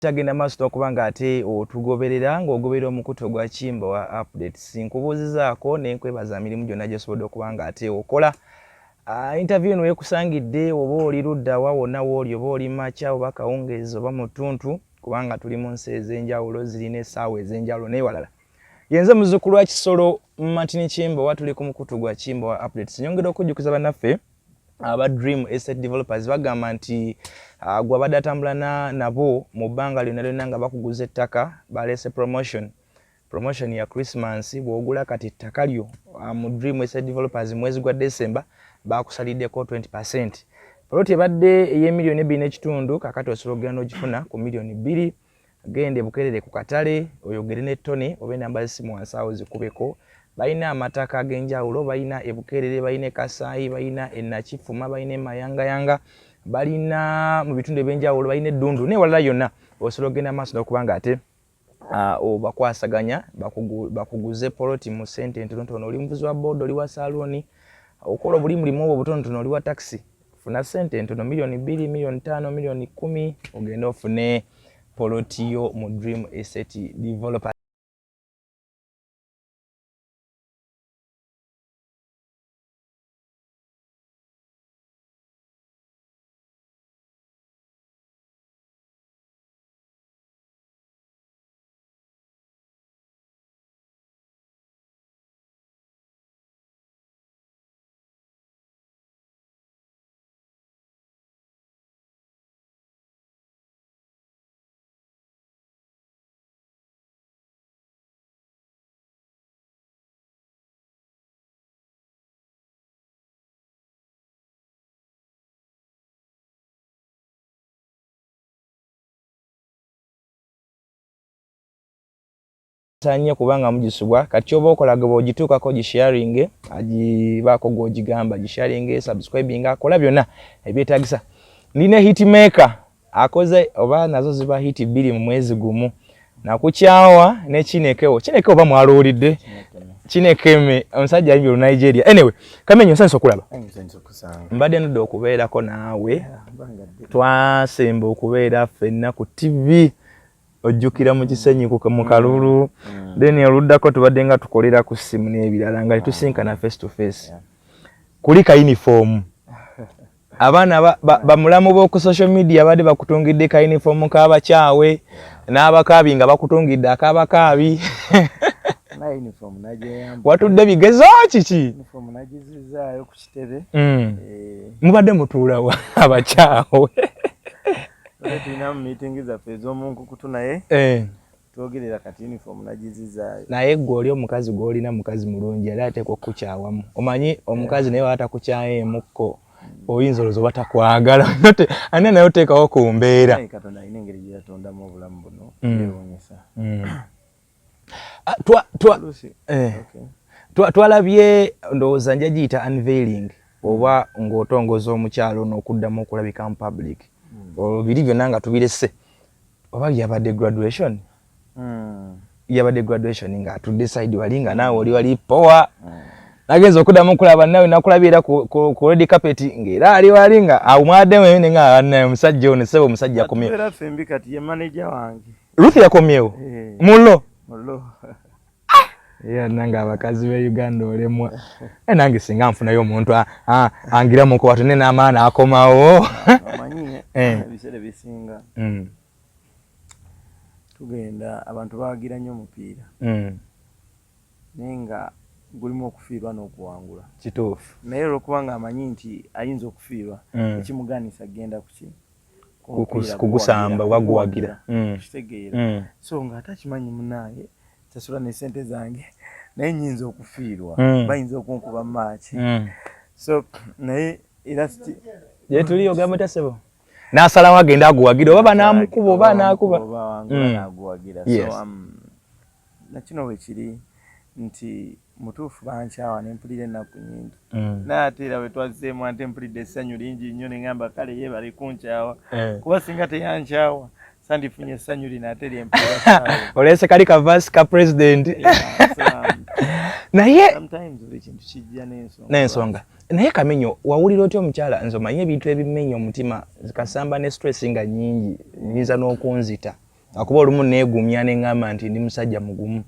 tagenda maaso okubanga ate otugoberera ng'ogoberera omukutu gwa Kimbo wa updates. Nkubuuzizaako ne nkwebaza mirimu gyonna gy'osobodde okubanga ate okola. Interview eno yekusangidde oba oli ludda wa wonna w'oli oba oli makya oba kawungeezi oba mutuntu kubanga tuli mu nsi ez'enjawulo zirina essaawa ez'enjawulo n'ewalala. Yenze muzzukulu wa Kisolo Martin Kimbo wa tuli ku mukutu gwa Kimbo wa updates. Nyongera okujjukiza bannaffe aba Dream Estate Developers bagamba nti gwe abadde atambula nabo mu bbanga lyonna nga bakuguza ettaka baleese promotion ya Christmas bw'ogula kati ettaka lyo mu Dream Estate Developers mwezi gwa December bakusaliddeko 20%. Poloti ebadde ey'emiliyoni 2.5 kakati osobola okugenda n'ogifuna ku miliyoni 2. Gende bukerere ku katale oyogere ne Tony oba enamba z'essimu wansi awo zikubeko. Balina amataka ag'enjawulo, balina ebukerere, balina Kasaayi, balina Ennakifuma, balina Mayangayanga, balina mu bitundu eby'enjawulo, balina Eddundu n'ewalala yonna. Osobola okugenda maaso n'okubanga ate bakwasaganya bakuguze poloti mu ssente entonotono. Oli muvuzi wa boda, oli wa salooni, okola buli mulimu obwo butonotono, oli wa taxi, funa ssente entono miliyoni 2, miliyoni 5, miliyoni 10 ogenda ofune poloti yo mu Dream Estate Developer. Tanya kubanga mujisubwa kati oba okolaga bw'ogituukako gisharing agibaako gw'ogigamba gisharing subscribing akola byonna ebyetaagisa. Nina hitmaker akoze oba nazo ziba hit 2 mu mwezi gumu nakukyawa ne Kinekewo oba mwalulidde Kinekeme omusajja ali mu Nigeria. Anyway Kamenyo nsanso okulaba mbadde nudde okubeerako naawe twasemba okubeera ffenna ku TV ojjukira mu kisenyi mu kalulu then oluddako tubadde nga tukolera ku simu n'ebirala nga tusinkana face to face kuli ka uniform abaana bamulamu b'oku social media badde bakutungidde ka uniform k'abakyawe n'abakaabi nga bakutungidde ak'abakaabi na uniform najeyamba watudde bigezo kiki uniform najizizaayo ku kitebe mubadde mutuulawa abakyawe Tulina meeting za fezo mungu kutunaye twogerera kati uniform najizizaayo naye gwe oli omukazi gw'olina mukazi mulungi era ateekwa okukukyawamu omanyi omukazi naye watakukyayeemukko oyinza olowooza batakwagala ane naye oteekawo ku mbeera Katonda alina engeri gye yatondamu obulamu buno yeewuunyisa twalabye ndowooza nja giyita unveiling oba ng'otongoza omukyalo n'okuddamu okulabika mu public biri byonna nga tubirese oba yabadde graduation yabadde graduation nga tudecide wali nga naawe oli wali powa nagenza okuddamu okulaba nawe nakulabyera ku red carpet ng'era ali wali nga amwaddemu ne nga omusajja ono sebo omusajja akomyewo era fembi kati ye manager wange Ruth yakomyewo mullo nanga abakazi be Uganda olemwa nange singa nfunayo omuntu angiramu ko watune n'amaana akomawo amanyine bisere bisinga tugenda abantu bawagira nnyo omupiira nenga gulimu okufiirwa n'okuwangula kituufu naye olwokubanga amanyi nti ayinza okufiirwa ekimuganisa agenda kugusamba waguwagira kitegeera so nga atakimanyi munaaye tasula ne sente zange naye nyinza okufiirwa bayinza okunkuba maaki so naye era yetuli ogamba tasebo n'asalawo agenda aguwagira oba banaamukuba oba naakuba naaguwagira so nakino wekiri nti mutuufu bankyawa nempulira ennaku nyingi naye ate era bwe twazzeemu ate mpulidde essanyu lingi nnyo ne ngamba kale ye bali kunkyawa kuba singa teyankyawa sandifunye essanyu lino ate lyempulira oleese kali kavasi ka president naye sometimes ekintu kijja n'ensonga naye Kamenyo wawulira otya omukyala nze omanyi ebintu ebimenya omutima zikasamba ne stress nga nnyingi nyinza n'okunzita akuba olumu neegumya neŋŋamba nti ndi musajja mugumu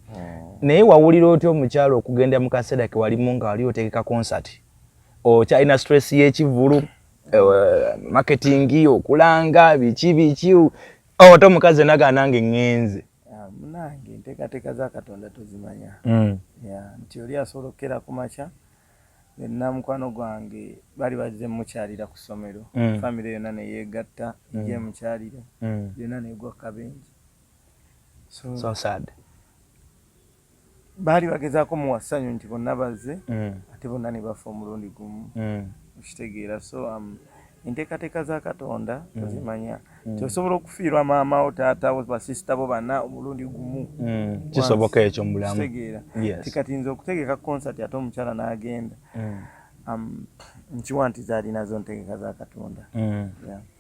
naye wawulira otya omukyalo okugenda mu kaseera ke walimu nga wali otegeka concert okyalina stress y'ekivulu marketing okulanga biki oto omukazi naga nange ŋŋenze munange enteekateeka za Katonda tozimanya nti oli asolokera ku makya na mukwano gwange bali bazze mukyalira ku ssomero famire yonna neyeegatta ye mukyalire yonna negwa kabenje so sad bali bagezaako muwa ssanyu nti bonna bazze ate bonna ne bafa omulundi gumu okitegeera so enteekateeka za Katonda tozimanya tosobola okufiirwa maama wo taata wo basisita bo bana omulundi gumu kisoboka ekyo mu bulamu kitegeera tikatinza okutegeka concert ate omukyala n'agenda nkiwa nti zaali nazo ntegeka za Katonda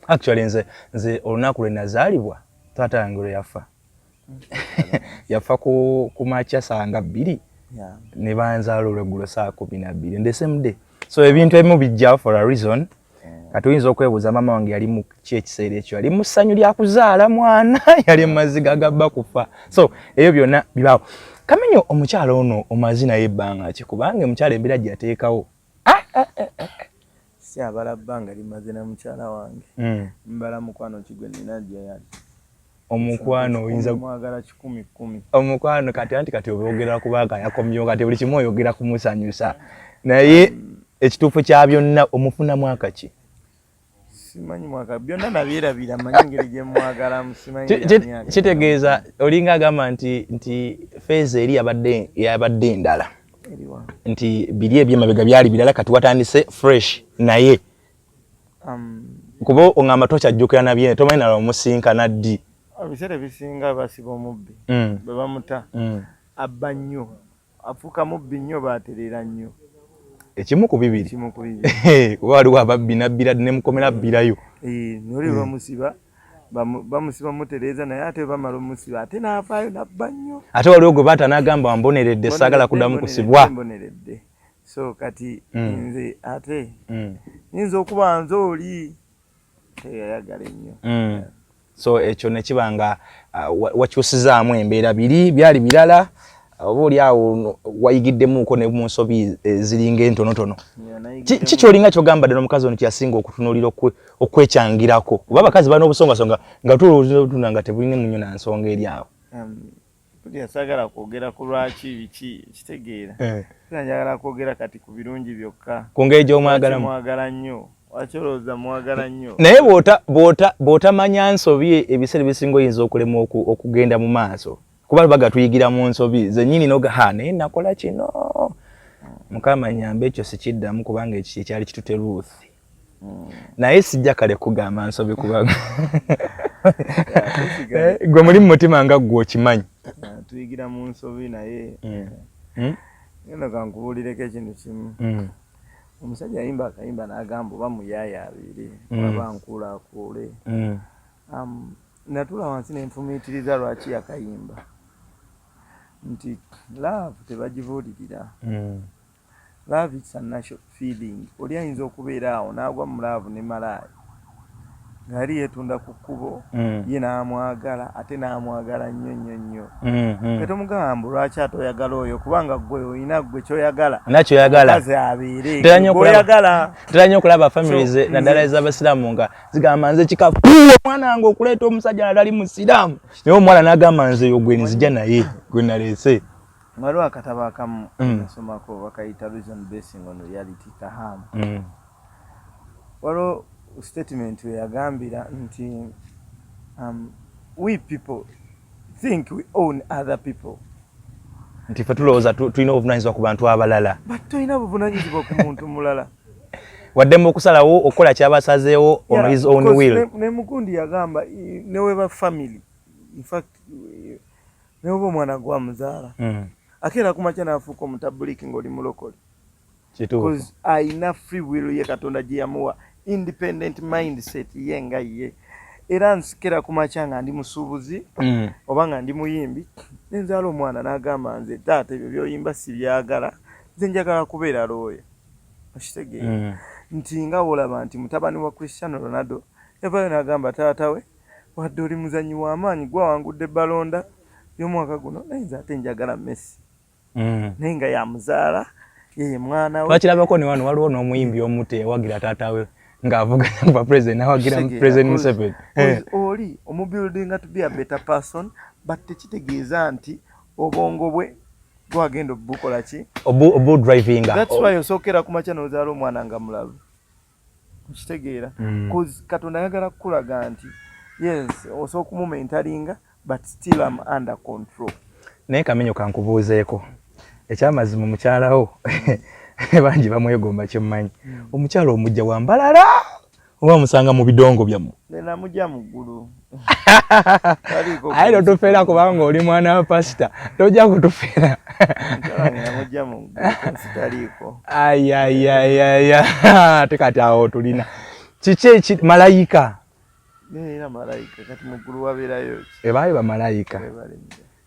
actually nze olunaku lwe nazaalibwa taata yange lwe yafa yafa ku makya saa nga 2 ne banzaala olweggulo saa 12 the same day so ebintu ebimu bijja for a reason kati oyinza okwebuuza maama wange yali mu ki ekiseera ekyo yali mu ssanyu lya kuzaala mwana yali mu maziga gabba kufa so ebyo byonna bibaawo Kamenyo omukyala ono omazi naye ebbanga ki kubanga omukyala embeera gyateekawo si abala bbanga limaze na mukyala wange mbala mukwano kigwe nina gyeyali omukwano oyinza mwagala 10 omukwano kati obyogera kubanga yakomyewo kati buli kimu oyogera kumusanyusa naye ekituufu kya byonna omufuna mwaka ki simanyi mwaka byonna nabyerabira manyi engeri gye mwagala musimanyi kitegeeza olinga agamba nti feeza eri yabadde endala nti biri ebyemabega byali birala kati watandise fresh naye kuba oŋŋamba tokyajjukira nabye tomanyi nala omusinkana ddi ebiseera ebisinga basiba omubbi bwe bamuta abba nnyo afuuka mubbi nnyo baaterera nnyo ekimu ku bibiri kuba waliwo ababbi nabbira nemukomera bbirayo noli bamusiba mutereeza naye ate bamala omusiba ate naafaayo nabba nnyo ate waliwo gwe baata n'agamba wamboneredde saagala kuddamu kusibwa mboneredde so kati nze ate nyinza okuba nze oli teyayagala ennyo so ekyo nekiba nga wakyusizaamu embeera biri byali birala oba oli awo wayigiddemuuko ne mu nsobi ziringa entonotono ki kyolinga kyogambadde n'omukazi ono kyasinga okutunuulira okwekyangirako oba abakazi balina obusongasonga nga tulotuna nga tebulina munyo na nsonga eri awo yasaagala kwogera ku lwaki biki kitegeera njagala kwogera kati ku birungi byokka ku ngeri gy'omwagalamu mwagala nnyo wakyolooza mwagala nnyo naye bw'otamanya nsobi ebiseera ebisinga oyinza okulema okugenda mu maaso kuba baga tuyigira mu nsobi zennyini noga naye nakola kino Mukama nyambe ekyo sikiddamu kubanga ekyo kyali kitute Ruth naye sijja kale kugamba nsobi kubanga gwe muli mu mutima nga gwe okimanyi tuyigira mu nsobi naye ngenda kankubuulireko ekintu kimu omusajja yayimba akayimba n'agamba oba muyaayaabire oba nkuulaakuule natula wansi nenfumiitiriza lwaki yakayimba nti love tebagibuulirira love is a natural feeling oli ayinza okubeera awo n'agwa mu love ne malaaya ng'ali yeetunda ku kkubo ye n'amwagala ate n'amwagala nnyo nnyo nnyo kati omugamba lwaki ate oyagala oyo kubanga gwe olina gwe kyoyagala nakyoyagala abeere gweoyagala tera nnyo okulaba families naddala ez'abasiraamu nga zigamba nze kikafu omwana wange okuleeta omusajja nadali musiraamu naye omuwala n'agamba nze yo gwe nzija naye gwe naleese waliwo akatabo akamu nasomako bakayita reason basing on reality kahamu waliwo statement we yagambira nti we people think we own other people nti fe tulowooza tulina obuvunaanyizibwa ku bantu abalala but tolina buvunaanyizibwa ku muntu mulala waddemu okusalawo okukola kyabasazeewo on his own will ne mukundi yagamba neweba family in fact neweba omwana gwamuzaala akeera kumakya n'afuuka omutabuliki ng'oli mulokole because ayina free will ye Katonda gye yamuwa independent mindset ye nga ye era nsikira kumakya nga ndi musuubuzi oba nga ndi muyimbi nenzaala omwana n'agamba nze taata ebyo byoyimba si byagala nze njagala kubeera looya okitegeera nti nga wolaba nti mutabani wa Cristiano Ronaldo yavaayo n'agamba taata we wadde oli muzanyi w'amaanyi gwa wangudde balonda y'omwaka guno naye ate njagala Messi naye nga yamuzaala yeye mwana we. Twakirabako ne wano waliwo n'omuyimbi omute ewagira taata we ng'avuganya kuba president awagira president Museveni. Oli omubuilding to be a better person but tekitegeeza nti obwongo bwe gwagenda obukola ki obu driving. That's why osookera ku makya n'ozaala omwana nga mulabe. Kitegeera Katonda ayagala kukulaga nti yes osobola okumumentalinga but still I'm under control. Naye Kamenyo kankubuuzeeko ekyamazima mukyalawo bangi bamwegomba kyemmanyi omukyala omujja wambalala oba musanga mu bidongo byammwe. Nena mujja mu ggulu. Aye totufeera kubanga oli mwana wa pasita tojja kutufeera. Mujja mu ggulu sitaliiko. Tekati awo tulina kiki malayika. Era malayika kati mu ggulu wabeerayo ki? Ebaali bamalayika.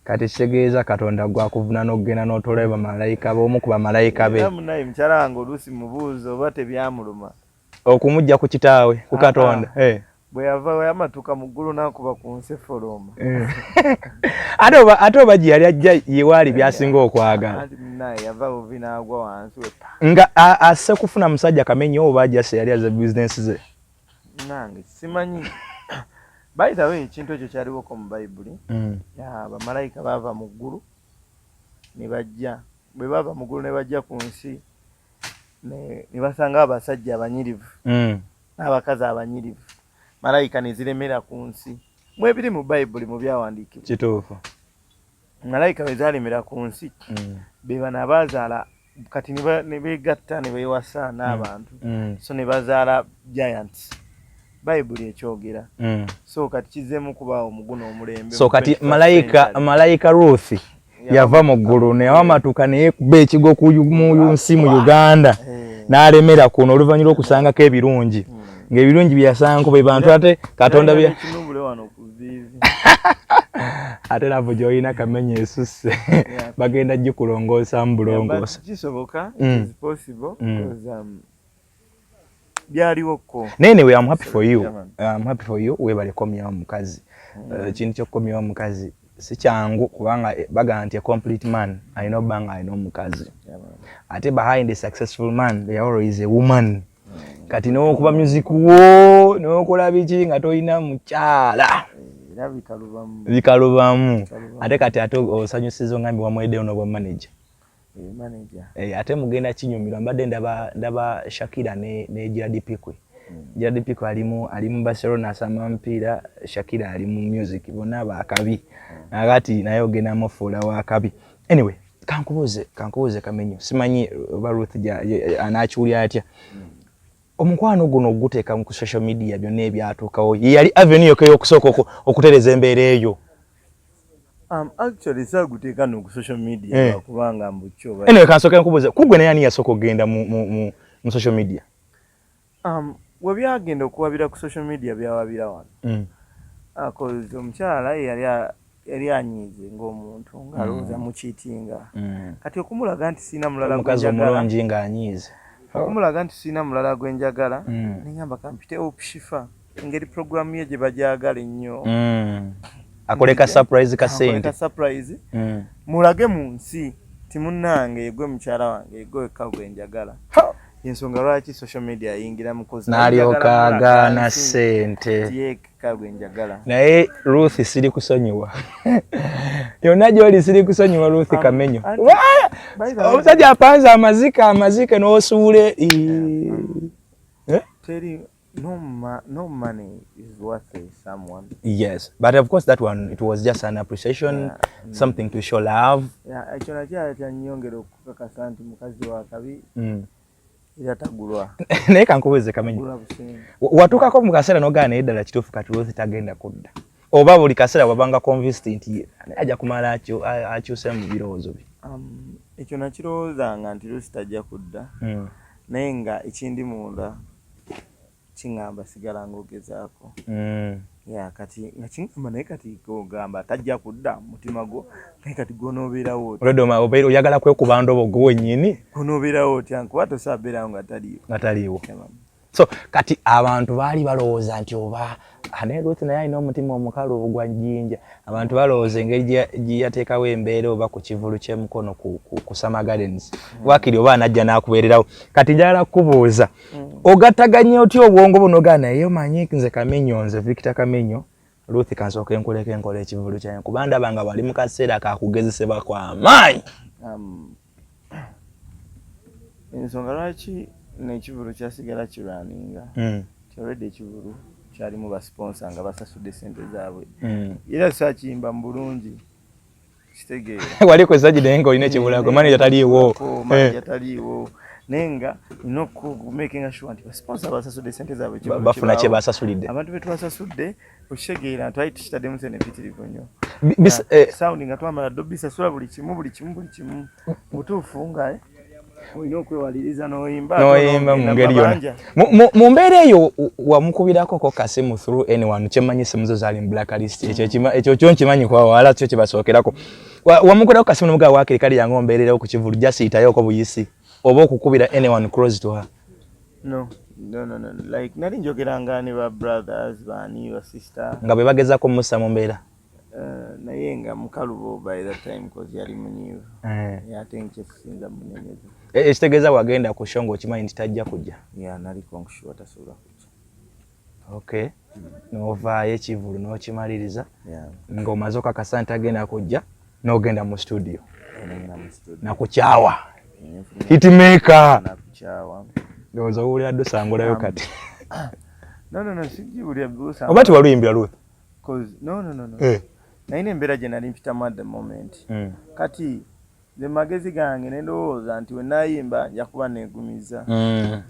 Kati kitegeeza Katonda gwakuvuna n'ogenda n'otolayo bamalayika b'omu ku bamalayika be. Era munaye mukyala wange oluusi mubuuza oba tebyamuluma okumujja ku kitaawe ku Katonda. Bwe yava yamatuka mu ggulu n'akuba ku nsi effoloma. Ate oba gye yali ajja yewaali byasinga okwagala. Naye yava buvi n'agwa wansi wepa. Nga asse kufuna musajja Kamenyo oba ajjase yali aza bizinesi ze. Nange simanyi. By the way ekintu ekyo kyaliwoko mu Bayibuli. Bamalayika baava mu ggulu ne bajja. Bwe baava mu ggulu ne bajja ku nsi ne basanga abasajja abanyirivu n'abakazi abanyirivu. Malayika ne ziremera ku nsi. Mwebiri mu Bayibuli mu byawandiikibwa. Kituufu. Malayika bwe zaalemera ku nsi be bano abazaala kati ne beegatta ne beewasa n'abantu. So ne bazaala giants. Bayibuli ekyogera. So kati kizzemu kubaawo muguno omulembe. So kati malayika Ruth yava mu ggulu ne wamatuka naye kuba ekigo ku nsi mu Uganda n'alemera kuno oluvannyuma okusangako ebirungi. Ng'ebirungi byasanga be bantu ate Katonda bya ate lavo gy'olina Kamenyo esusse bagenda gikulongoosa mu bulongoosa. Kisoboka, it's possible because byaliwoko. Anyway, I'm happy for you. I'm happy for you. Webale komyewo omukazi. Kintu ky'okomyewo omukazi si kyangu kubanga baga nti a complete man alina obanga alina omukazi. Ate behind a successful man there always a woman. Kati n'okuba music wo n'okola biki nga toyina mukyala. Bikalubamu. Ate kati ate osanyusizo ngambi wamwedde ono bwa manager. Ate mugenda kinyumirwa mbadde ndaba Shakira ne Gerard Piqué. Gerard Piqué ali mu Barcelona asama mpira, Shakira ali mu music bonna bakabi. Agati naye ogenda mufuula wa kabi. Anyway, kankubuuze Kamenyo. Simanyi oba Ruth anakiwulira atya. Omukwano guno oguteeka ku social media byonna ebyatuukawo yali avenue yokka y'okusooka okutereza embeera eyo. Actually saguteeka no ku social media kubanga mbucho. Anyway, kansooka nkubuuze kugwe naye ani yasooka okugenda mu social media? We byagenda okuwabira ku social media byawabira wano. Cause omukyala yali anyiize ng'omuntu ng'alowooza mukiitinga. Kati okumulaga nti sina mulala omukazi omulungi ng'anyiize. Okumulaga nti sina mulala gwenjagala nengamba kampite opshifa engeri programu ye gye bajagala ennyo. Akoleka surprise kasente. Surprise. Mulage mu nsi timunnange yegwe mukyala wange yegwe kagwenjagala. Ensonga lwaki social media yingira mu kozi n'alyoka agaana ssente. Ye kagwenjagala. Naye Ruth siri kusonyiwa. Yonna gy'oli siri kusonyiwa Ruth Kamenyo. Omusajja apanze amazike n'osuule. No money is worth someone. Yes, but of course that one it was just an appreciation, something to show love. Ekyo nakyo kyanyongera okukakasa nti mukazi wa kabi yatagulwa. Naye kankubuuze Kamenyo. Watuukako mu kaseera n'ogaana naye ddala kituufu kati Ruth tagenda kudda. Oba buli kaseera wabanga convinced nti ajja kumala akyuse mu birowoozo bye. Ekyo nakirowoozanga nti Ruth tajja kudda. Naye nga ekindi munda kingamba sigala ngogezaako. Kati nakingamba naye kati gogamba tajja kudda mutima gwo naye kati gonobeerawo oti. Olwedoma obeera oyagala kwekuba ndobo gwe wennyini. Gonobeerawo oti ankuba tosaabeerawo nga taliiwo. Nga taliiwo. So kati abantu baali balowooza nti oba ane Ruth naye alina omutima omukalu obugwa njinja abantu balowooza engeri giyateekawo embeera oba ku kivulu ky'emukono ku Summer Gardens wakiri oba anajja n'akubeererawo kati njagala kubuuza ogattaganye otya obwongo buno gana eyo manyi nze Kamenyo nze VictorKamenyo Ruth kansooka enkoleko enkola ekivulu kyange kuba ndaba nga wali mu kaseera kakugezesebwa kw'amaanyi. Ensonga lwaki n'ekivulu kyasigala kirwaninga already ekivulu kyalimu basponsa nga basasudde sente zaabwe era sakiyimba mu bulungi kitegeera wali kwesagi naye nga olina ekibulako manager taliiwo nenga ino making sure nti basponsa basasudde sente zaabwe bafuna kye basasulidde abantu betwasasudde okitegeera twali tukitaddemu sente mpitirivu nnyo sound nga twamala ddo bisasula buli kimu butuufu nga olina okwewaliriza n'oyimba mu ngeri yonna mu mbeera eyo wamukubirako kasimu through anyone kyemanyi simu zo zaali mu blacklist ekyo kyo nkimanyi kwa wala kyo kye basookerako wamukubirako kasimu n'omugaa waakiri kali yange ombeererawo ku kivulu jasiitayooko buyisi oba okukubira anyone close to her? No, like nali njogeranga ne ba brothers bani ba sister nga bwe bagezako mussa mu mbeera naye nga mukalubo by that time because yali munyiivu ate nkyesinza munenyeza ekitegeeza wagenda ku show ng'okimanyi nti tajja kujja nali konkushuwa tasobola kujja. Okay. N'ovaayo ekivulu n'okimaliriza ng'omaze okakasa nti agenda kujja n'ogenda mu studio nakukyawa hitmaker ndowooza owulira ddo sangulayo kati no sijiwulira busa oba tiwaluyimbira Ruth? No. Naine embeera gye nali mpitamu at the moment kati ze magezi gange nendowooza nti wenayimba nja kuba neegumiza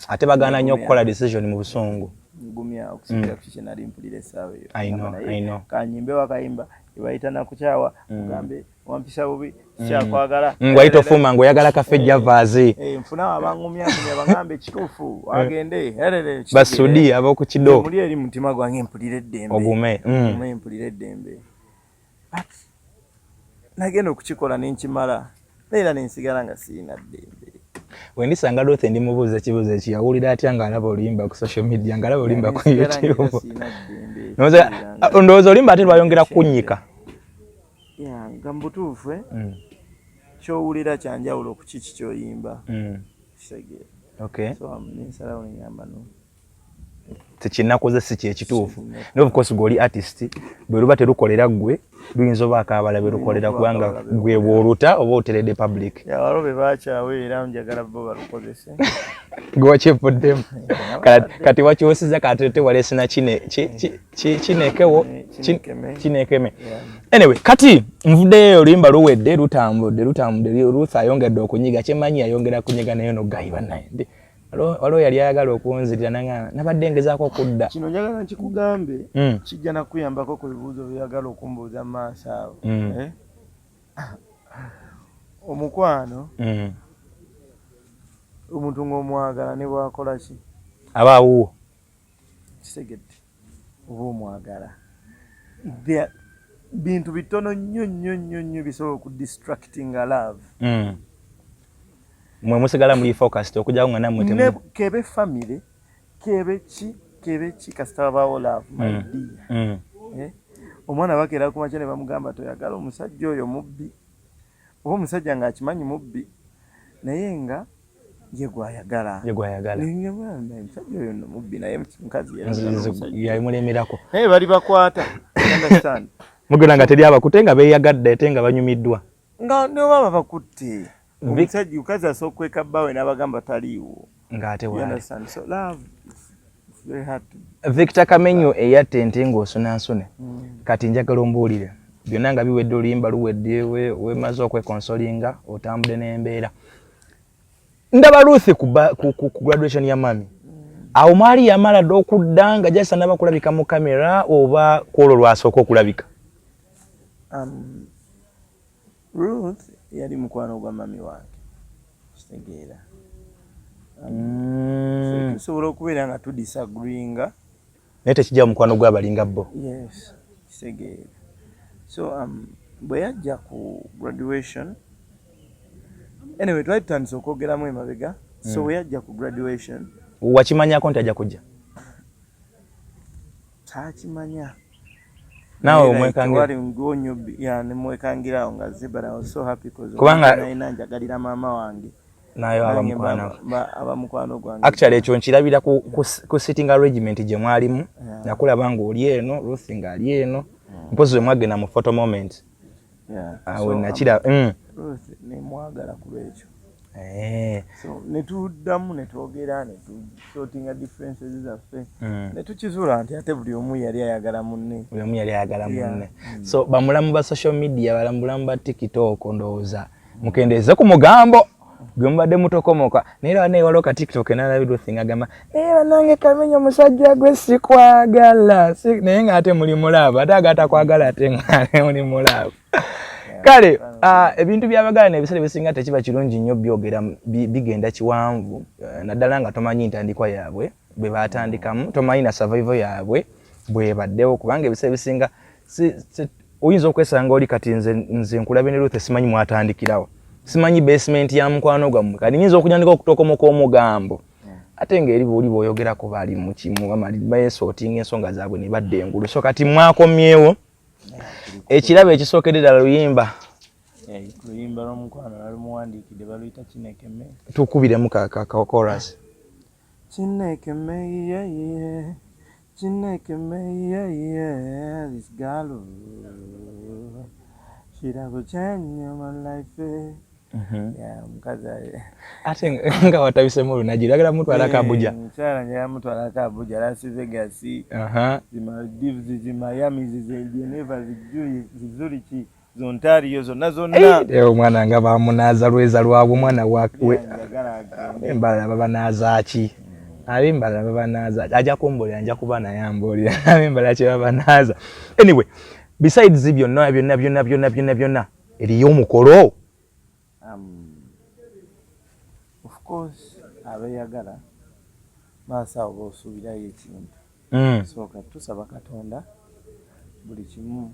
ate bagaana nnyo okukola decision mu busungu ngumya okusinzira ku kye nali mpulira essaawa eyo I know. kanyimbe wakayimba ebayita nakukyawa ugambe wampisa bubi kyakwagala ngwayita ofuma ng'oyagala kafe javaazi nfunawo abangumya bagambe ekituufu wagende basudi ab'okukido muli eri mutima gwange mpulira eddembe ogume mpulira eddembe nagenda okukikola nenkimala era nensigala nga sirina ddembe wendisanga Ruth ndi mubuuza ekibuuzo ekyo yawulira atya ng'alaba oluyimba ku social media ng'alaba oluyimba ku YouTube ndowooza oluyimba ate lwayongera kunnyika nga mubutuufu kyowulira kyanjawulo ku kiki kyoyimba kitegeera nensalawo nenyamba tekinakoze si kyekituufu naye of course gweoli artist bwe luba terukolera ggwe luyinza oba akaabala be lukolera kubanga gwe bw'oluta oba oteredde public walobe baakyawe era njagala bo balukozese gwe wakyefuddemu kati wakyosiza katete walesina kinekewo kinekeme anyway kati nvuddeyo oluyimba luwedde lutambudde Ruth ayongedde okunyiga kyemanyi yayongera kunyiga naye nogayiba naye waliwo yali ayagala okuwunzirira nabadde ngezaako okudda kino njagala nkikugambe kijja nakuyambako ku bibuuzo byeyagala okumbuuza mu maaso awo omukwano omuntu ng'omwagala ne bwakola ki aba awuwo kisegedde oba omwagala bintu bitono nnyo bisobola okudistractinga love mwe musigala muli focused okujjawo nga nammwe ne kebe family kebe ki kasita babaawo love my dear omwana bakeera ku makya ne bamugamba toyagala omusajja oyo mubbi oba omusajja ng'akimanyi mubbi naye nga ye gwayagala omusajja oyo nno mubbi naye mukazi yamulemerako naye bali bakwata understand mugenda nga teri abakute nga beeyagadde ate nga banyumiddwa nga neoba babakutte omusajja ukazi asooka okweka bbaawe n'abagamba taliiwo ng'ate waali so love very hard VictorKamenyo eyatte ente ng'osunansune kati njagala ombuulire byonna nga biwedde oluyimba luwedde wemaze okwekonsolinga otambudde n'embeera ndaba Ruth ku graduation ya mami awo maali yamala dde okudda nga jasa n'abakulabika mu kamera oba kwolwo lwasooka okulabika Ruth yali mukwano gwa mami wange kitegeera tusobola okubeera nga tudisagringa naye tekijja mukwano gw'abalinga bo yes kitegeera so bwe yajja ku graduation anyway twali tutandise okwogeramu emabega so bwe yajja ku graduation Wakimanyako nti ajja kujja? Takimanya. Nawe omwekangira? Wali ngonyo ya nemwekangira nga zebara. I was so happy because kubanga njagalira mama wange. Nayo abamukwano gwange. Actually ekyo nkirabira ku sitting arrangement gye mwalimu. Nakulaba nga oli eno, Ruth nga ali eno. Mpozi mwagenda mu photo moment. Awe nakira Ruth ne mwagala kulwekyo. So netuddamu netwogera netusortinga differences zaffe. Netukizula nti ate buli omu yali ayagala munne. Buli omu yali ayagala munne. So bamulamu ba social media balamulamu ba TikTok ndowooza mukendeeze ku mugambo gwe mubadde mutokomoka naye neewaloka TikTok nalabira Ruth ng'agamba nange Kamenyo omusajja gwe sikwagala naye ng'ate muli mulaba ate agata kwagala ate ng'ate muli mulaba. Kale ebintu byabagala n'ebiseera bisinga tekiba kirungi nnyo byogera bigenda kiwanvu naddala nga tomanyi ntandikwa yaabwe bwe baatandikamu tomanyi na survival yaabwe bwe baddewo kubanga ebiseera bisinga oyinza okwesanga oli kati nze nkulabe ne Ruth simanyi mwatandikirawo simanyi basement ya mukwano gwammwe kati nyinza okunyandika okutokomoka omugambo ate ng'eri buli bw'oyogerako bali mu kimu bamali bayesortinga ensonga zaabwe ne badda engulu so kati mwakomyewo ekirabo ekisookedde ddala luyimba lw'omukwano lalimuwandiikidde baluyita kinekeme tukubiremu ka chorus kinekeme this girl shirago change my life omukazi ate nga watabisemu lunagiragala mutwala kabuja mukyala njala mutwala kabuja Las Vegas Maldives Miami Geneva Zurich Ontario zonna omwana nga bamunaaza lweza lwabwe omwana we embala babanaaza ki abimbala babanaaza ajja kumbolera nja kuba nayambolera abimbala kye babanaaza anyway besides byonna eriyo omukolo. Of course abayagala maasawo b'osuubirayo ekintu sooka tusaba Katonda buli kimu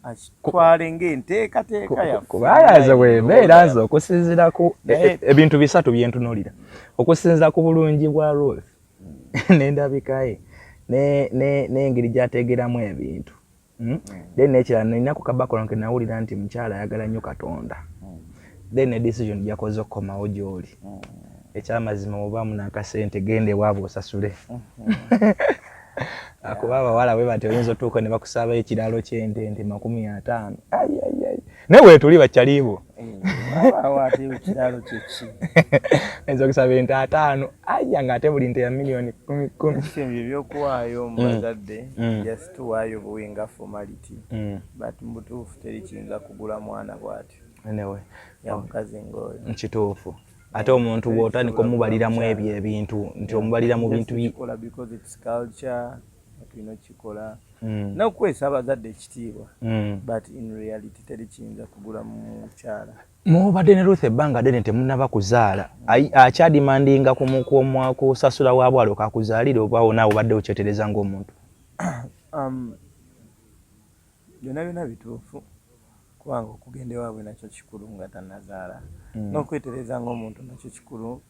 akitwale ng'enteekateeka yaffe kubayaza bw'embeera nze okusinziira ku ebintu bisatu bye ntunuulira okusinziira ku bulungi bwa Ruth n'endabika ye n'engeri gy'ateegeramu ebintu then ekirala nina ku kabakolo nke nawulira nti mukyala ayagala nnyo Katonda then a decision yakoze okukomawo gy'oli ekyamazima oba munakasente gende waabwe osasule akuba abawala bwe bati oyinza otuuka ne bakusaba ekiraalo ky'ente 50 naye weetuli bakyaliibo ekiraalo kyeki oyinza okusaba ente 5 aya ng'ate buli nte ya miliyoni 10 ebyokuwaayo mu bazadde just tuwaayo buwinga formality but mu butuufu teri kiyinza kugula mwana bw'atyo anyway yamukazi ng'oyo nkituufu ate omuntu bw'otandika omubaliramu ebyo ebintu nti omubalira mu bintu bikola because it's culture tulina okikola n'okukwesa abazadde ekitiibwa but in reality teri kiyinza kugula mu mukyala. Mubadde ne Ruth ebbanga ddene temunnaba kuzaala akyadimandinga kusasula waabwalo kakuzaalira oba naawe obadde okyetereza ng'omuntu? Byonna bituufu kubanga okugenda ewaabwe nakyo kikulu nga tannazaala n'okwetereza ng'omuntu nakyo kikulu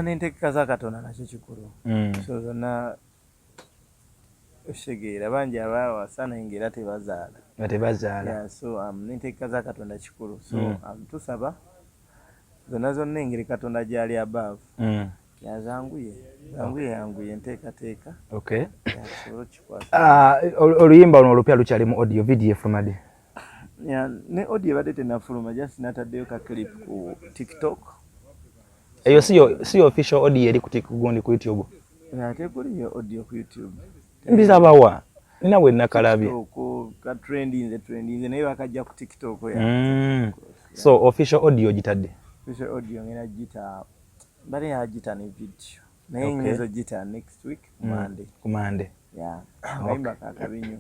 n'enteekeka za Katonda nakyo kikulu so zonna oshegeera bangi abaawasa naye ng'era tebazaala so n'enteekeka za Katonda kikulu so tusaba zonna engeri Katonda gy'ali above yanguye enteekateeka oluyimba luno olupya lukyalimu audio video efulumade ne audio badde tenafuluma just nataddeyo ka clip ku TikTok eyo si official audio eri gundi ku YouTube ate kuliyo audio ku YouTube mbizabawa nina bwe nakalabye ka trending naye bakajja ku TikTok so official audio gitadde official audio ngena gita bali ya gita ne video naye ngezo gita next week Monday Naimba Kamenyo.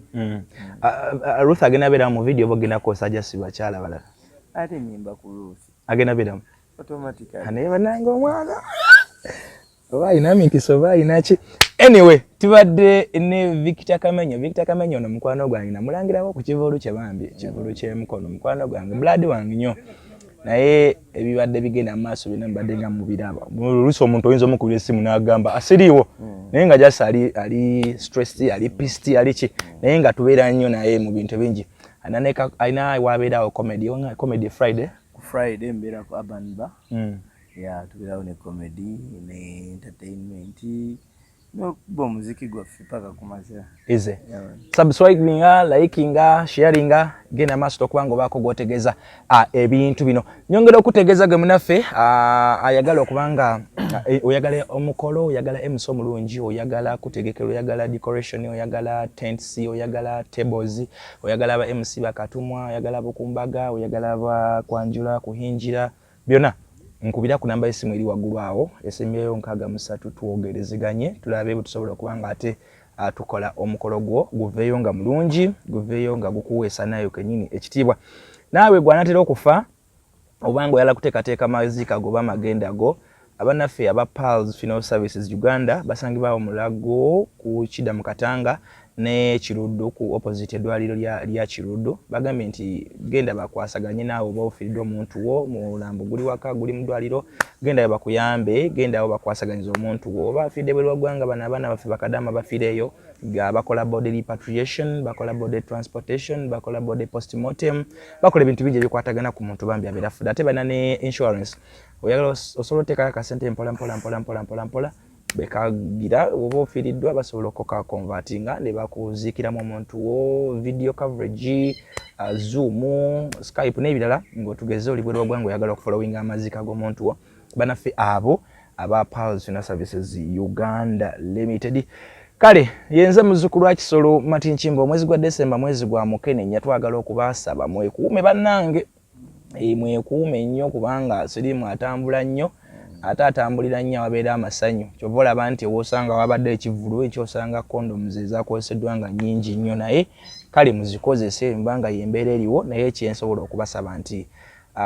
Ruth agenda bera mu video bogenda ko sajja sibakyala balala. Ate nyimba ku Ruth. Agenda bera automatically. Aneba nango omwana. Oba ina mikiso ba inachi. Anyway, tubadde ne VictorKamenyo no mukwano gwange namulangirawo ku kivulu kye bambi, kivulu kye mukono mukwano gwange blood wange nnyo. naye ebibadde bigenda maaso byonna mbadde nga mubiraba. Oluusi omuntu oyinza omukubira essimu n'agamba asiriiwo naye nga jasa ali stressed, ali pissed, ali ki naye nga tubeera nnyo naye mu bintu bingi. Alina wabeerawo comedy Friday mbeera ku Urban Bar. Tubeerawo ne comedy ne entertainment no muziki gwaffe paka kumaza. Ize subscribinga, likinga, sharinga genda maaso tokubanga obaako gwotegeeza ebintu bino. Nyongera okutegeeza ge munaffe ayagala okubanga oyagala omukolo, oyagala MC omulungi, oyagala kutegekera, oyagala decoration, oyagala tents, oyagala tables, oyagala aba MC bakatumwa, oyagala bukumbaga, oyagala bakwanjula kuhinjira byonna. Nkubira ku namba y'essimu eri waggulu awo esemyeyo 63 tuwogerezeganye tulabe bwe tusobola okubanga ate tukola omukolo gwo guveeyo nga mulungi, guveeyo nga gukuweesa nayo kennyini ekitiibwa. Naawe gwanatera okufa obanga oyala kuteekateeka mazika go bamagenda go, abannaffe aba Pals Funeral Services Uganda basangibwa omulago ku Kidda mu Katanga ne Kiruddu ku opposite eddwaliro lya Kiruddu. Bagambye nti genda bakwasaganye naawe oba ofiiriddwa omuntu wo, mulambo guli waka guli mu ddwaliro, genda bakuyambe, genda awo bakwasaganyiza omuntu wo. Oba afidde bwe lwagwanga bano abaana baffe bakadama bafiireeyo nga bakola body repatriation, bakola body transportation, bakola body postmortem, bakola ebintu bingi ebikwatagana ku muntu bambi abeera afudde. Ate balina ne insurance. Oyagala osobola oteekayo akasente mpola bekagira oba ofiiriddwa basobola okukoka convertinga ne bakuziikiramu omuntu wo, video coverage, Zoom, Skype n'ebirala ng'otugeze oli bwe lwagwanga oyagala okufollowinga amazika g'omuntu wo. Banaffe abo aba Pals Funeral Services Uganda Limited. Kale yenze muzzukulu wa Kisolo Matinchimbo, omwezi gwa December mwezi gwa Mukenenya twagala okubasaba mwekuume bannange. Mwekuume nnyo kubanga sirimu atambula nnyo, ate atambulira nnyo abeera amasanyu. Kyova olaba nti wosanga wabadde ekivulu ekyosanga condoms ezaakozeseddwa nga nnyingi nnyo, naye kale muzikozese mbanga y'embeera eriwo. Naye ekyensobola okubasaba nti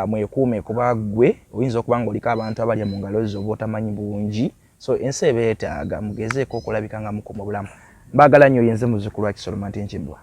mwekuume kuba ggwe oyinza okuba ng'oliko abantu abalya mu ngalo zo oba otamanyi bulungi, so ensi ebeetaaga mugezeeko okulabika nga mukoma obulamu. Mbaagala nnyo yenze muzzukulu wa Kisolo Matinchimbo.